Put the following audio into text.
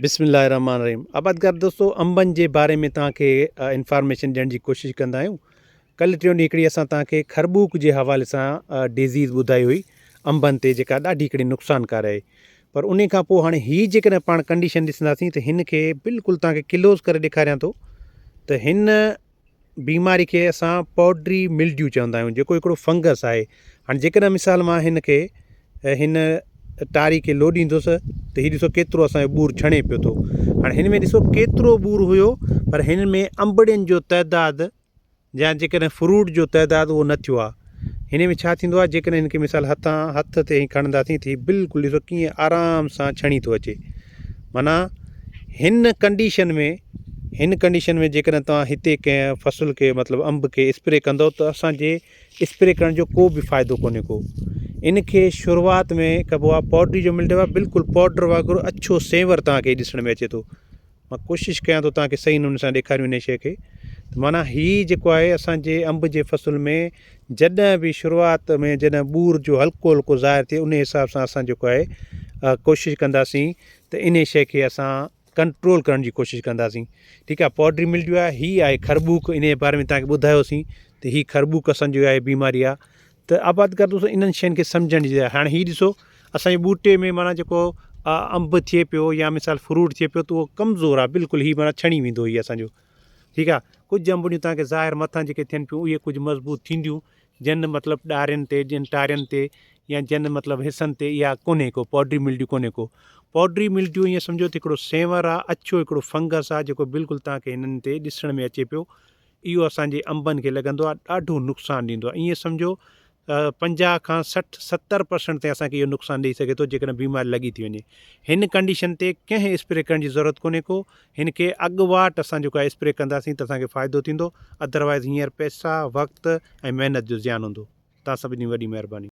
बिस्मिल्लाहिर्रहमानिर्रहीम। आबादगार दोस्तों, अंबनि जे बारे में तव्हांखे इंफॉर्मेशन ॾियण जी कोशिशि कंदा आहियूं। कल्ह टियों ॾींहुं हिकिड़ी असां तव्हांखे खरबूक जे हवाले सां डिज़ीज़ ॿुधाई हुई अंबनि ते, जेका ॾाढी हिकिड़ी नुक़सानकार आहे। पर उन खां पोइ हाणे हीअ जेकॾहिं पाण कंडीशन ॾिसंदासीं त हिन खे बिल्कुलु तव्हांखे क्लोज़ करे ॾेखारियां थो त हिन बीमारी खे असां पॉड्री मिल्ड्यू चवंदा आहियूं, जेको हिकिड़ो फंगस आहे। हाणे जेकॾहिं मिसाल मां हिन खे हिन टारी खे लोॾींदुसि त हीउ ॾिसो केतिरो असांजो ॿूर छणे पियो थो। हाणे हिन में ॾिसो केतिरो ॿूर हुयो, पर हिन में अंबड़ियुनि जो तइदादु या जेकॾहिं फ्रूट जो तइदादु उहो न थियो आहे। हिन में छा थींदो आहे, जेकॾहिं हिन खे मिसाल हथ ते खणंदासीं त हीउ बिल्कुलु ॾिसो कीअं आराम सां छणी थो अचे। माना हिन कंडीशन में जेकॾहिं तव्हां हिते कंहिं फ़सुल खे मतिलबु अंब खे स्प्रे कंदव त असांजे स्प्रे करण जो को बि फ़ाइदो कोन्हे को। इन खे शुरूआति में कबो आहे पॉड्री जो मिल्ड्यू आहे, बिल्कुलु पाउडर वांगुरु अछो सेंवर तव्हांखे ॾिसण में अचे थो। मां कोशिशि कयां थो तव्हांखे सही नमूने सां ॾेखारियूं इन शइ खे। माना हीअ जेको आहे असांजे अंब जे फ़सुल में जॾहिं बि शुरूआति में जॾहिं ॿूर जो हल्को हल्को ज़ाहिर थिए, उन हिसाब सां असां जेको आहे कोशिशि कंदासीं त इन शइ खे असां कंट्रोल करण जी कोशिशि कंदासीं। ठीकु आहे, पॉड्री मिल्ड्यू आहे, हीअ आहे खरबूक। इन जे बारे में तव्हांखे ॿुधायोसीं त हीअ खरबूक असांजो आहे बीमारी आहे। त आबादगार दोस्तों, इन्हनि शयुनि खे सम्झण जी आहे। हाणे हीअ ॾिसो असांजे ॿूटे में माना जेको अंब थिए पियो या मिसाल फ्रूट थिए पियो त उहो कमज़ोर आहे बिल्कुलु। हीअ माना छणी वेंदो हीअ असांजो। ठीकु आहे, कुझु अंबड़ियूं तव्हांखे ज़ाहिर मथां जेके थियनि पियूं उहे कुझु मज़बूत थींदियूं, जिन मतिलबु ॾारियुनि ते, जिन टारियुनि ते या जिन मतिलबु हिसनि ते इहा कोन्हे को पॉड्री मिल्ड्यू कोन्हे को। पॉड्री मिल्ड्यू ईअं सम्झो त हिकिड़ो सेंवर आहे, अछो हिकिड़ो फंगस आहे, जेको बिल्कुलु तव्हांखे हिननि ते ॾिसण में अचे पियो। इहो असांजे अंबनि खे लॻंदो आहे ॾाढो नुक़सानु ॾींदो आहे। ईअं सम्झो 50 खां 60-70% ते असांखे इहो नुक़सानु ॾेई सघे थो जेकॾहिं बीमारी लॻी थी वञे। हिन कंडीशन ते कंहिं स्प्रे करण जी ज़रूरत कोन्हे को। हिन खे अॻुवाट असां जेको आहे स्प्रे कंदासीं त असांखे फ़ाइदो थींदो। अदरवाइज़ हींअर पैसा, वक़्तु ऐं महिनत जो ज़ियान हूंदो। तव्हां सभिनी वॾी महिरबानी।